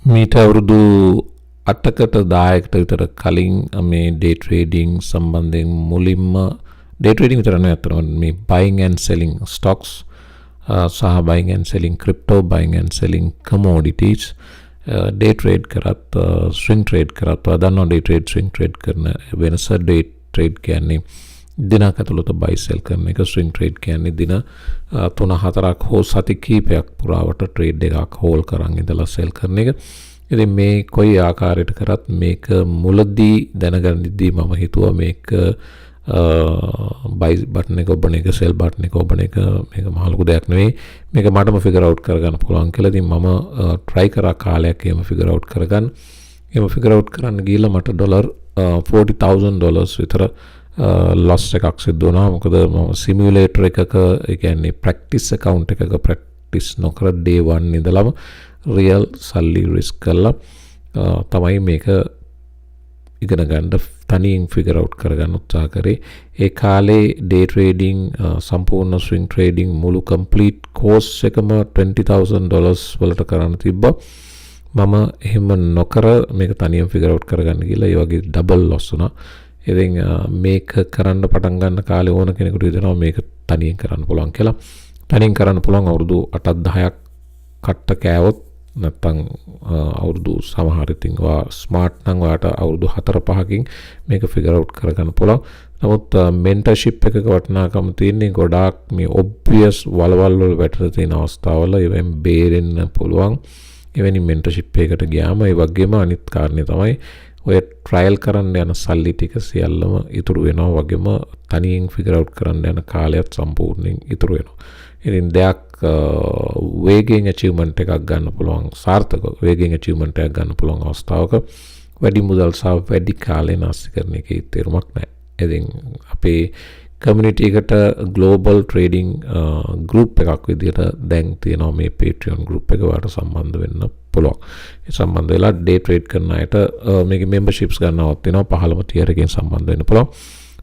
මීට අවුරුදු 8කට 10කට විතර කලින් මේ ඩේ ට්‍රේඩින් සම්බන්ධයෙන් මුලින්ම ඩේ ට්‍රේඩින් විතර නෙවෙයි අතන මේ buying and selling stocks සහ buying and selling crypto buying and selling commodities day trade කරත් ස්විංగ్ ට්‍රේඩ් කරත් අදන්න ඩේ ට්‍රේඩ් ස්විංగ్ ට්‍රේඩ් කරන වෙනස ඩේ ට්‍රේඩ් කියන්නේ දිනක් ඇතුළත buy sell කරන එක ස්විංగ్ ට්‍රේඩ් කියන්නේ දින 3-4ක් හෝ සති කිහිපයක් පුරාවට ට්‍රේඩ් එකක් හෝල් කරන් ඉඳලා sell කරන එක. ඉතින් මේ කොයි ආකාරයකට කරත් මේක මුලදී දැනගන්නදී මම හිතුවා මේක buy button එක ඔබන එක sell button එක ඔබන එක මේක මහ ලොකු දෙයක් නෙවෙයි. මේක මටම figure out කරගන්න පුළුවන් කියලා. ඉතින් මම try කරා කාලයක් එහෙම figure out කරගන්න. එහෙම figure out කරන්න ගිහලා මට $40,000 විතර loss එකක් සිද්ධ වුණා. මොකද මම simulator එකක ඒ කියන්නේ practice account එකක practice නොකර day 1 ඉඳලම real සල්ලි risk කරලා තමයි මේක ඉගෙන ගන්න තනියෙන් figure out කරගන්න උත්සාහ කරේ. ඒ කාලේ day trading සම්පූර්ණ swing trading මුළු complete course එකම $20,000 වලට කරන්න තිබ්බා. මම එහෙම නොකර මේක තනියෙන් figure out කරගන්න ගිහලා ඒ වගේ double loss වුණා. ඉතින් මේක කරන්න පටන් ගන්න කාලේ ඕන කෙනෙකුට හිතෙනවා මේක තනියෙන් කරන්න පුළුවන් කියලා. තනියෙන් කරන්න පුළුවන් අවුරුදු 8-10ක් කට්ට කෑවොත් නැත්තම් අවුරුදු සමහර ඉතින් ඔයා ස්මාර්ට් නම් ඔයාට අවුරුදු 4-5කින් මේක ෆිගර් අවුට් කරගන්න පුළුවන්. නමුත් මෙන්ටර්ෂිප් එකක වටිනාකම තියෙන්නේ ගොඩාක් මේ ඔබ්වියස් වලවල් වල වැටෙන තියෙන අවස්ථාවල ඒවෙන් බේරෙන්න පුළුවන්. එවැනි මෙන්ටර්ෂිප් එකකට ගියාම ඒ වගේම අනිත් කාරණේ තමයි ඔය ට්‍රයල් කරන්න යන සල්ලි ටික සියල්ලම ඉතුරු වෙනවා. වගේම තනියෙන් ෆිගර් අවුට් කරන්න යන කාලයත් සම්පූර්ණයෙන් ඉතුරු වෙනවා. ඉතින් දෙයක් වේගෙන් achievement එකක් ගන්න පුළුවන් සාර්ථක වේගෙන් achievement එකක් ගන්න පුළුවන් අවස්ථාවක වැඩි මුදල් සහ වැඩි කාලය නාස්ති කරන එකේ තේරුමක් නැහැ. ඉතින් අපේ community එකට global trading group එකක් විදිහට දැන් තියෙනවා මේ Patreon group එක. ඔයාලට සම්බන්ධ වෙන්න පුළුවන්. ඒ සම්බන්ධ වෙලා day trade කරන අයට මේකේ memberships ගන්නවත් වෙනවා. 15ම tier එකෙන් සම්බන්ධ වෙන්න පුළුවන්.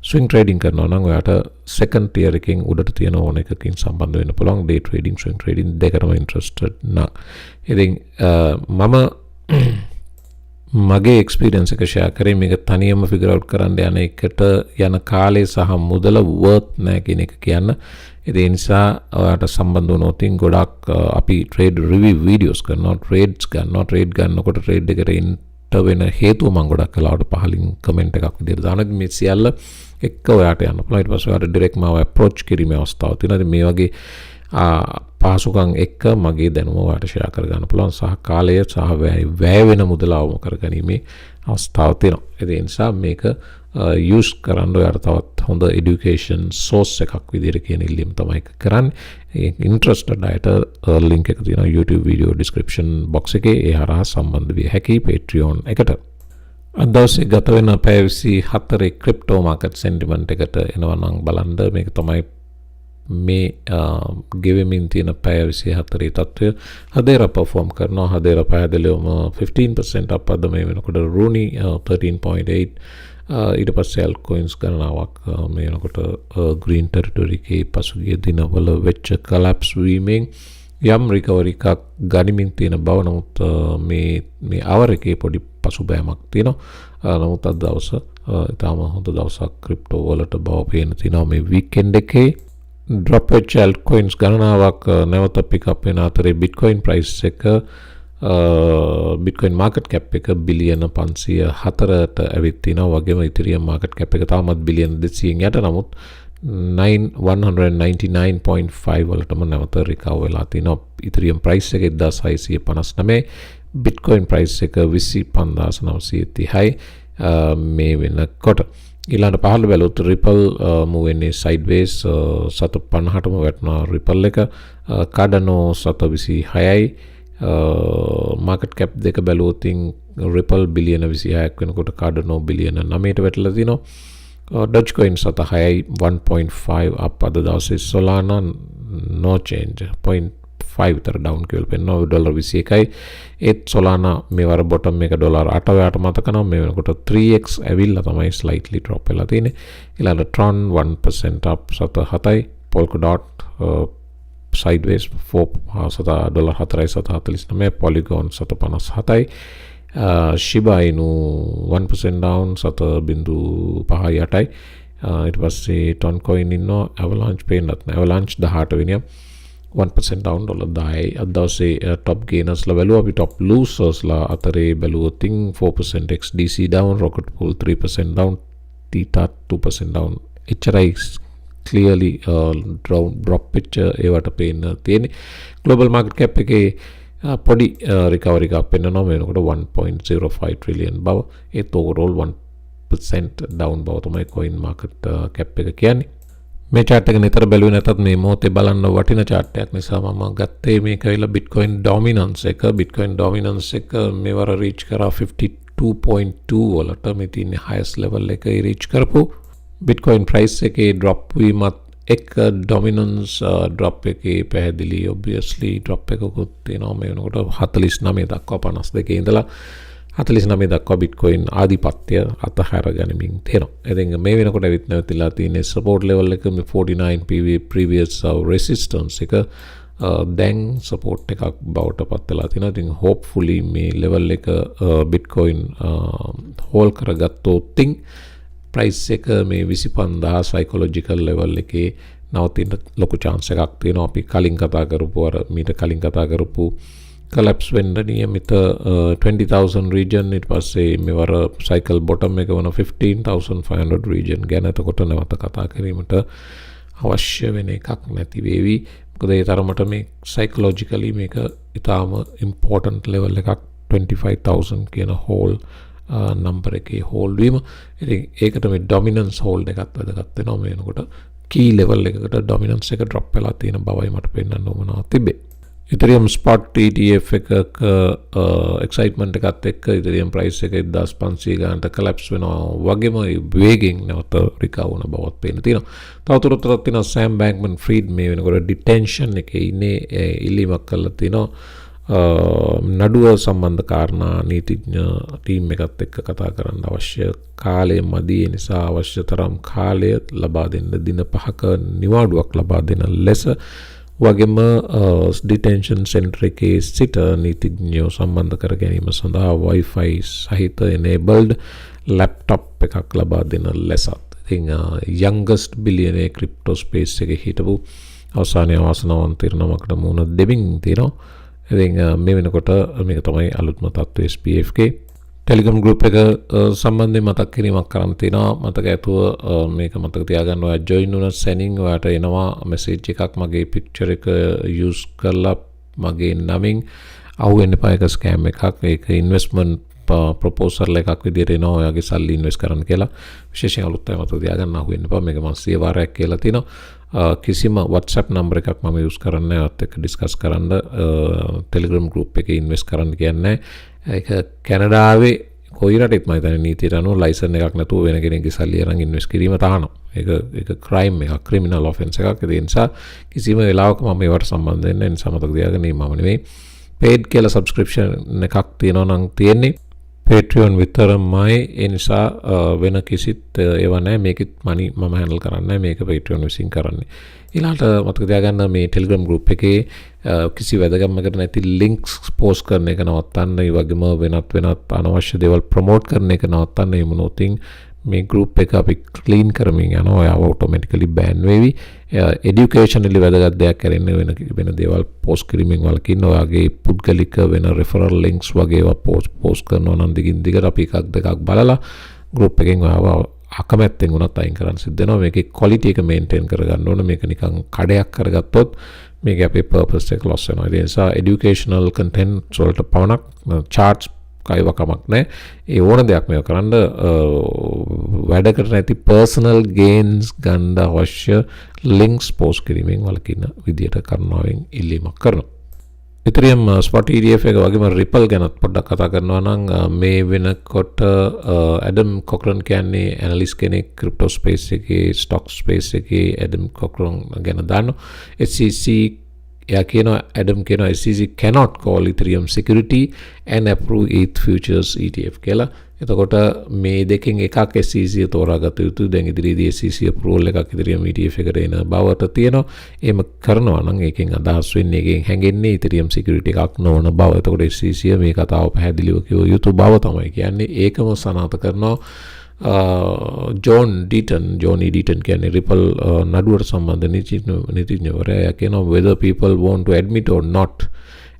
swing trading කරනවා නම් ඔයාට second tier එකකින් උඩට තියෙන ඕන එකකින් සම්බන්ධ වෙන්න පුළුවන්. day trading swing trading දෙකම interested නම්. ඉතින් මම මගේ experience එක share කරේ මේක තනියම figure out කරන්න යන එකට යන කාලේ සහ මුදල worth නැහැ කියන එක කියන්න. ඒ නිසා ඔයාට සම්බන්ධ වුණොත් ගොඩක් අපි trade review videos කරනවා, trades ගන්නවා. trade ගන්නකොට trade එකට enter වෙන හේතුව මම ගොඩක් කලාවට පහලින් comment එකක් විදිහට දානවා. මේ සියල්ල එක්ක ඔයාට යන්න පුළුවන්. ඊට පස්සේ ඔයාට direct මාව approach කිරීමේ අවස්ථාවක් තියෙනවා. ඉතින් මේ වගේ පහසුකම් එක්ක මගේ දැනුම ඔයාට share කරගන්න පුළුවන් සහ කාලය සහ වැය වෙන මුදල අවම කරගැනීමේ අවස්ථාව තියෙනවා. ඒ නිසා මේක use කරන්න ඔයාට තවත් හොඳ education source එකක් විදිහට කියන ඉල්ලීම තමයි කරන්නේ. interested අයට link එක තියෙනවා YouTube video description box එකේ. ඒ හරහා සම්බන්ධ විය හැකි Patreon එකට. අද දවසේ ගත වෙන පැය 24 crypto market sentiment එකට එනවා නම් බලන්න. මේක තමයි මේ ගෙවෙමින් තියෙන පැය 24 තත්ත්වය. හදේර perform කරනවා. හදේර පැහැදිලිවම 15% up අද මේ වෙනකොට Rooney 13.8 ඊට පස්සේ altcoins ගණනාවක් මේ වෙනකොට green territory එකේ පසුගිය දිනවල වෙච්ච collapse වීමෙන් යම් recovery එකක් ගනිමින් තියෙන බව. නමුත් මේ hour එකේ පොඩි පසුබෑමක් තියෙනවා. නමුත් අද දවස තාම හොඳ දවසක් crypto වලට බව පේන තියෙනවා. මේ weekend එකේ drop වෙච්ච altcoins ගණනාවක් නැවත pick up වෙන අතරේ bitcoin price එක bitcoin market cap එක බිලියන 504ට ඇවිත් තිනවා. වගේම ethereum market cap එක තාමත් බිලියන 200න් යට. නමුත් 199.5 වලටම නැවත recover වෙලා තිනවා. ethereum price එක 1659. bitcoin price එක 25930යි මේ වෙනකොට. ඊළඟ පහළ බැලුවොත් Ripple move වෙන්නේ sideways 750ටම වැටෙනවා Ripple එක. Cardano 726යි. market cap දෙක බැලුවොත් Ripple බිලියන 26ක් වෙනකොට Cardano බිලියන 9ට වැටලා තිනවා. Dogecoin 7.6යි 1.5 up අද දවසේ. Solana no change 0.5 විතර down කියලා පෙන්නනවා. $21යි. ඒත් Solana මේ වර bottom එක $8 යට මතක නම් මේ වෙනකොට 3x ඇවිල්ලා තමයි slightly drop වෙලා තියෙන්නේ. ඊළඟ Tron 1% up 7.7යි. Polkadot sideways $4.47 Polygon 7.57 Shiba Inu 1% down 7.58 ඊට පස්සේ ton coin ඉන්නවා avalanche පේන්නත් නෑ avalanche 18 වෙනිය 1% down $10යි අද දවසේ top gainers ලා බැලුවා අපි top losers ලා අතරේ බැලුවොත් 4% XDC down rocket pool 3% down Theta 2% down එච්චරයි clearly drop picture ඒවට පේන්න තියෙන්නේ global market cap එකේ පොඩි recovery එකක් පෙන්නනවා මේනකොට 1.05 trillion බව ඒත් overall 1% down බව තමයි coin market cap එක කියන්නේ මේ chart එක නිතර බැලුවේ නැතත් මේ මොහොතේ බලන්න වටින chart එකක් නිසා මම ගත්තේ මේක වෙලා bitcoin dominance එක මේවර reach කරා 52.2 වලට මේ තියෙන highest level එක reach කරපු bitcoin price එකේ drop වීමත් එක dominance drop එකේ පැහැදිලි obviously drop එකකුත් තියෙනවා මේ වෙනකොට 49 දක්වා 52 ඉඳලා 49 දක්වා bitcoin ආධිපත්‍ය අතහැර ගනිමින් තියෙනවා. ඉතින් මේ වෙනකොට ඇවිත් නැවතිලා තියෙන support level එක 49 PV previous resistance එක දැන් support එකක් බවට පත් වෙලා තිනවා. ඉතින් hopefully මේ level එක bitcoin hold කරගත්තොත් price එක මේ 25000 psychological level එකේ නවතින ලොකු chance එකක් තියෙනවා. අපි කලින් කතා කරපු මීට කලින් කතා කරපු collapse වෙන්න නියමිත 20000 region ඊට පස්සේ මෙවර cycle bottom එක වන 15500 region ගැන එතකොට නැවත කතා කිරීමට අවශ්‍ය වෙන එකක් නැති වේවි. මොකද ඒ තරමට මේ psychologically මේක ඉතාම important level එකක් 25000 කියන whole number එකේ hold වීම. ඉතින් ඒකට මේ dominance hold එකත් වැදගත් වෙනවා මේ වෙනකොට key level එකකට dominance එක drop වෙලා තියෙන බවයි මට පෙන්වන්න උවමනා තිබේ. Ethereum spot ETF එකක excitement එකත් එක්ක Ethereum price එක 1500 ගානට collapse වෙනවා වගේම වේගෙන් නැවත recover වුණ බවත් පේන්න තියෙනවා. තවදුරටත් තියෙනවා Sam Bankman-Fried මේ වෙනකොට detention එකේ ඉන්නේ ඉල්ලීමක් කරලා තිනවා නඩුව සම්බන්ධ කාරණා නීතිඥ ටීම් එකත් එක්ක කතා කරන්න අවශ්‍ය කාලය මදි ඒ නිසා අවශ්‍ය තරම් කාලය ලබා දෙන්න දින 5ක නිවාඩුවක් ලබා දෙන ලෙස වගේම detention center එකේ සිට නීතිඥයෝ සම්බන්ධ කර ගැනීම සඳහා Wi-Fi සහිත enabled laptop එකක් ලබා දෙන ලෙසත් ඉතින් youngest billionaire crypto space එකේ හිටපු අවසානයේ වාසනාවන්ත නමකට මුණ දෙමින් තියෙනවා. ඉතින් මේ වෙනකොට මේක තමයි අලුත්ම තත්ත්වයේ SPFK Telegram group එක සම්බන්ධයෙන් මතක් කිරීමක් කරන්න තියෙනවා. මතක ඇතුව මේක මතක තියාගන්න ඔයා join වුණ සැනින් ඔයාට එනවා message එකක් මගේ picture එක use කරලා මගේ නමින් අහුවෙන්න එපා ඒක scam එකක්. ඒක investment proposal එකක් විදිහට එනවා ඔයාගේ සල්ලි invest කරන්න කියලා. විශේෂයෙන් අලුත් අය මතක තියාගන්න අහුවෙන්න එපා. මේක මම 100 වාරයක් කියලා තිනවා. කිසිම WhatsApp number එකක් මම use කරන්නේ ඔයත් එක්ක discuss කරන්න Telegram group එකේ invest කරන්න කියන්නේ ඒක කැනඩාවේ කොයි රටෙත් මම හිතන්නේ නීතියට අනුව ලයිසන් එකක් නැතුව වෙන කෙනෙක්ගේ සල්ලි අරන් ඉන්වෙස්ට් කිරීම තහනම්. ඒක crime එකක්, criminal offense එකක්. ඒ නිසා කිසිම වෙලාවක මම ඒවට සම්බන්ධ වෙන්නේ නැහැ. නිසා මතක තියාගන්න මම නෙමෙයි. paid කියලා subscription එකක් තියෙනවා නම් තියෙන්නේ Patreon විතරමයි. ඒ නිසා වෙන කිසිත් ඒවා නැහැ. මේකෙත් money මම handle කරන්නේ නැහැ. මේක Patreon විසින් කරන්නේ. ඊළඟට මතක තියාගන්න මේ Telegram group එකේ කිසි වැදගත්මකට නැති links post කරන එක නවත්තන්න. ඒ වගේම වෙනත් අනවශ්‍ය දේවල් promote කරන එක නවත්තන්න. එහෙම නොතින් මේ group එක අපි clean කරමින් යනවා. ඔයාව automatically ban වෙවි. educationally වැදගත් දෙයක් කරන්නේ වෙන දේවල් post කිරීමෙන් වලකින්න. ඔයාගේ පුද්ගලික වෙන referral links වගේ ඒවා post කරනවා නම් දිගින් දිගට අපි එකක් දෙකක් බලලා group එකෙන් ඔයාව අකමැත්තෙන් උනත් අයින් කරන්න සිද්ධ වෙනවා. මේකේ quality එක maintain කරගන්න ඕන. මේක නිකන් කඩයක් කරගත්තොත් මේක අපේ purpose එක loss වෙනවා. ඒ නිසා educational content වලට පවණක් charts කයිවකමක් නැහැ. ඒ ඕන දෙයක් මේක කරන්න වැඩකට නැති personal gains ගන්න අවශ්‍ය links post කිරීමෙන් වලකින්න විදියට කරනවෙන් ඉල්ලීමක් කරනවා. Ethereum spot ETF එක වගේම Ripple ගැනත් පොඩ්ඩක් කතා කරනවා නම් මේ වෙනකොට Adam Cochran කියන්නේ analyst කෙනෙක් crypto space එකේ stock space එකේ Adam Cochran ගැන දානවා. SEC Adam SEC cannot call Ethereum security and approve ETH futures ETF කියලා. එතකොට මේ දෙකෙන් එකක් SEC තෝරාගත යුතුයි. දැන් ඉදිරියේදී SEC approval එකක් ඉදිරියම ETF එකට එන බවට තියෙනවා. එහෙම කරනවා නම් ඒකෙන් අදහස් වෙන්නේ ඒකෙන් හැංගෙන්නේ Ethereum security එකක් නොවන බව. එතකොට SEC මේ කතාව පැහැදිලිව කිව්ව යුතු බව තමයි කියන්නේ. ඒකම සනාථ කරනවා ජෝන් ඩීටන් කියන්නේ Ripple නඩුවට සම්බන්ධ නීතිඥවරයා කියනවා whether people want to admit or not.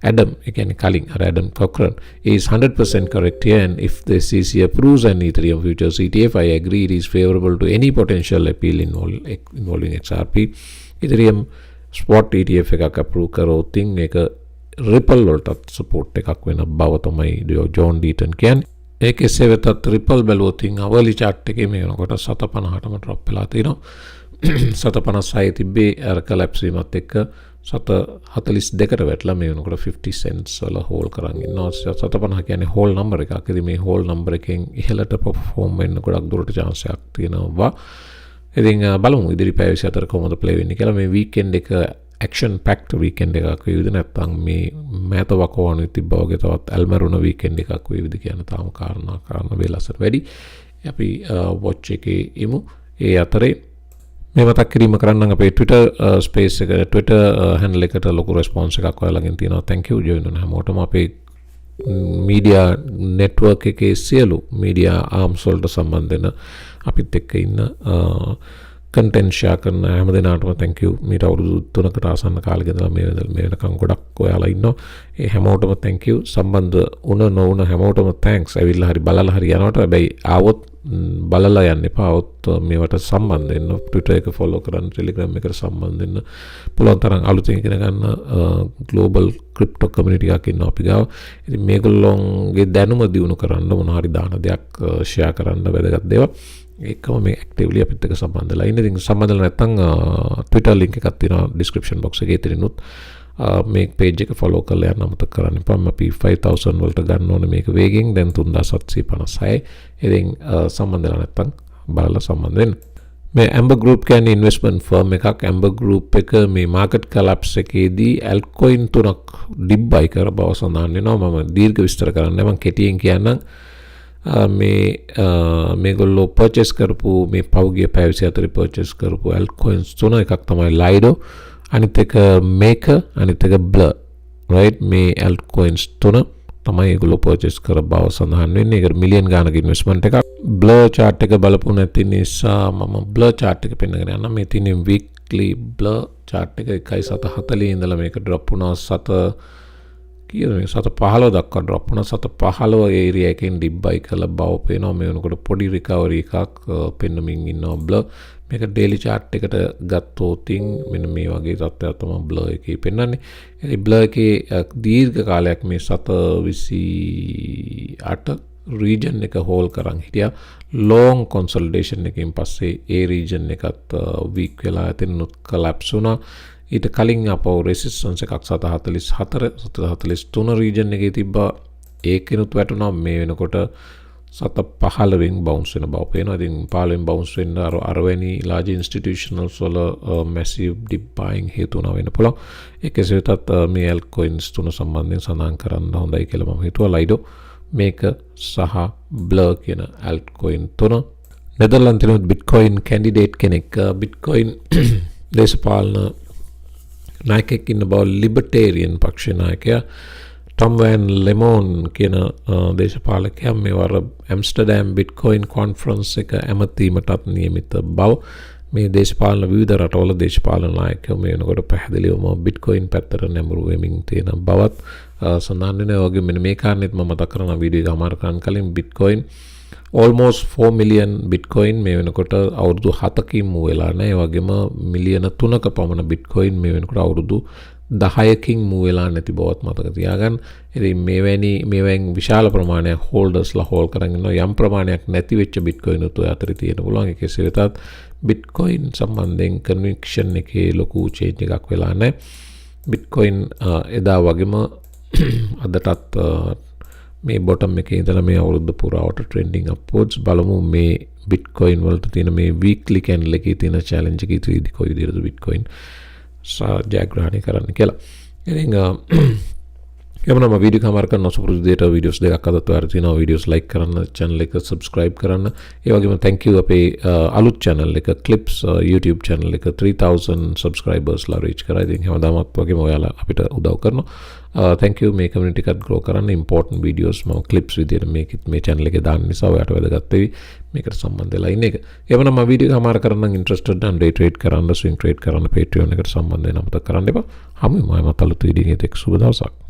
Adam, again calling Adam Cochran, is 100% correct here, and if the SEC approves an Ethereum futures ETF, I agree it is favorable to any potential appeal involving XRP. Ethereum spot ETF එකක් approve කරොතින් මේක Ripple වලටත් support එකක් වෙන බව තමයි John ඩීටන් කියන්නේ. ඒක එසේ වෙතත් Ripple බැලුවොතින් අවලි chart එකේ මේ වෙනකොට 7.50ටම drop වෙලා තිනවා. 7.56 තිබ්බේ අර collapse වීමත් එක්ක 7.42ට වැටලා මේ වෙනකොට 50 cents වල හෝල් කරන් ඉන්නවා. 7.50 කියන්නේ හෝල් නම්බර් එකක්. ඉතින් මේ හෝල් නම්බර් එකෙන් ඉහළට perform වෙන්න ගොඩක් දුරට chance එකක් තියෙනවා. ඉතින් බලමු ඉදිරි පැය 24 කොහොමද play වෙන්නේ කියලා. මේ weekend එක action packed weekend එකක් වේවිද නැත්නම් මේ මෑත වකවානුවේ තිබ්බා වගේ තවත් ඇල්මරුණ weekend එකක් වේවිද කියන තාම කාරණා වේලසට වැඩි. අපි watch එකේ ඉමු. ඒ අතරේ මේ මතක් කිරීම කරන්න අපේ Twitter space එක Twitter handle එකට ලොකු response එකක් ඔයාලගෙන් තියෙනවා. thank you join වෙන හැමෝටම. අපේ media network එකේ සියලු media arms වලට සම්බන්ධ වෙන අපිත් එක්ක ඉන්න content share කරන හැම දෙනාටම thank you. මීට අවුරුදු 3කට ආසන්න කාලෙක ඉඳලා මේ වෙනකන් ගොඩක් ඔයාලා ඉන්නවා. ඒ හැමෝටම thank you. සම්බන්ධ වුණ නොවුණ හැමෝටම thanks. ඇවිල්ලා හරි බලලා හරි යනවට හැබැයි ආවොත් බලලා යන්න එපා. આવොත් මේවට සම්බන්ධ වෙන්න Twitter එක follow කරන්න, Telegram එකට සම්බන්ධ වෙන්න පුළුවන් තරම් අලුතින් ඉගෙන ගන්න global crypto community එකක් ඉන්නවා අපි ගාව. ඉතින් මේගොල්ලෝගේ දැනුම දියුණු කරන්න මොන හරි දාන දෙයක් share කරන්න වැදගත් දේවල්. ඒකම මේ actively අපිත් එක්ක සම්බන්ධලා ඉන්න. ඉතින් සම්බන්ධලා නැත්නම් Twitter link එකක් තියෙනවා description box එකේ. ඉතින්ුත් මේ page එක follow කරලා යන්න අමතක කරන්න එපා. අපි 5000 වලට ගන්න ඕනේ මේක වේගෙන්. දැන් 3756. ඉතින් සම්බන්ධලා නැත්නම් බලලා සම්බන්ධ වෙන්න. මේ Amber Group කියන්නේ investment firm එකක්. Amber Group එක මේ market collapse එකේදී altcoin 3ක් dip buy කර බව සඳහන් වෙනවා. මම දීර්ඝ විස්තර කරන්නේ මම කෙටියෙන් කියන්නම්. මේගොල්ලෝ purchase කරපු මේ පෞගිය පැය 24 purchase කරපු altcoins 3 එකක් තමයි Lido, අනිත් එක Maker, අනිත් එක Blur, right? මේ altcoins 3 තමයි ඒගොල්ලෝ purchase කර බව සඳහන් වෙන්නේ. ඒක මිලියන් ගානක investment එකක්. Blur chart එක බලපු නැති නිසා මම Blur chart එක පෙන්නගෙන යනවා. මේ තියෙන weekly Blur chart එක 1.740 ඉඳලා මේක drop වුණා 7.15 දක්වා drop වුණා. 7.15 area එකෙන් dip buy කළ බව පේනවා. මේ වෙනකොට පොඩි recovery එකක් පෙන්නමින් ඉන්නවා Blur. මේක daily chart එකට ගත්තොත් මෙන්න මේ වගේ තත්ත්වයක් තමයි Blur එකේ පෙන්නන්නේ. ඉතින් Blur එකේ දීර්ඝ කාලයක් මේ 7.28 region එක hold කරන් හිටියා. long consolidation එකකින් පස්සේ ඒ region එකත් weak වෙලා එතනොත් collapse වුණා. ඊට කලින් අපව resistance එකක් 7.44 region එකේ තිබ්බා. ඒකිනුත් වැටුණා. මේ වෙනකොට 7.15 bounce වෙන බව පේනවා. ඉතින් 15 bounce වෙන්න අරවැනි large institutionals වල massive dip buying හේතු වුණා වෙන්න පුළුවන්. ඒකසේ වෙතත් මේ altcoins 3 සම්බන්ධයෙන් සඳහන් කරන්න හොඳයි කියලා මම හිතුවා. Lido, Maker සහ Blur කියන altcoin 3. නෙදර්ලන්තයේ Bitcoin candidate කෙනෙක් Bitcoin දේශපාලන නායකයෙක් ඉන්න බව ලිබර්ටේරියන් පක්ෂ නායකයා ටොම් වැන් ලෙමෝන් කියන දේශපාලකයා මේ වර ඇම්ස්ටර්ඩෑම් බිට්කොයින් කොන්ෆරන්ස් එක ඇමතීමටත් නියමිත බව මේ දේශපාලන විවිධ රටවල දේශපාලන නායකයෝ මේ වෙනකොට පැහැදිලිවම බිට්කොයින් පැත්තට නැඹුරු වෙමින් තියෙන බවත් සඳහන් වෙනවා. වගේ මෙන්න මේ කාරණේත් මම මතක් කරනවා වීඩියෝ එක අමාරු කරන්න කලින් බිට්කොයින් almost 4 million Bitcoin මේ වෙනකොට අවුරුදු 7කින් මූ වෙලා නැහැ. ඒ වගේම මිලියන 3ක පමණ Bitcoin මේ වෙනකොට අවුරුදු 10කින් මූ වෙලා නැති බවත් මතක තියාගන්න. ඉතින් මේවෙන් විශාල ප්‍රමාණයක් හෝල්ඩර්ස්ලා හෝල් කරගෙන ඉන්නවා. යම් ප්‍රමාණයක් නැති වෙච්ච Bitcoin උත් ඔය අතරේ තියෙන පුළුවන්. ඒක කෙසේ වෙතත් Bitcoin සම්බන්ධයෙන් කන්වික්ෂන් එකේ ලොකු චේන්ජ් එකක් වෙලා නැහැ. Bitcoin එදා වගේම අදටත් මේ බොටම් එකේ ඉඳලා මේ අවුරුද්ද පුරාවට ට්‍රෙන්ඩින් අප්වර්ඩ්ස්. බලමු මේ Bitcoin වලට තියෙන මේ weekly candle එකේ තියෙන challenge එක ඉතින් කොයි විදිහටද Bitcoin ජයග්‍රහණය කරන්න කියලා. ඉතින් එමනම් වීඩියෝ කමාර කරන සුපුරුදු විදියට වීඩියෝස් දෙකක් අදත් ඔයාලා තියෙනවා වීඩියෝස් ලයික් කරන්න channel එක subscribe කරන්න ඒ වගේම thank you අපේ අලුත් channel එක clips YouTube channel එක 3000 subscribers ලා reach කරා. ඉතින් හැමදාමත් වගේම ඔයාලා අපිට උදව් කරනවා. thank you මේ community එකත් grow කරන්න important videos මම clips විදියට මේ channel එකේ දාන්න නිසා ඔයාලට වැදගත් වෙයි මේකට සම්බන්ධ වෙලා ඉන්න එක. එවනම් මම වීඩියෝ කමාර කරන්න නම් interested නම් day trade කරන්න swing trade කරන්න Patreon එකට සම්බන්ධ වෙන්න අමතක කරන්න එපා. හමු මම අලුත් වීඩියෝ එකක් සුබ දවසක්.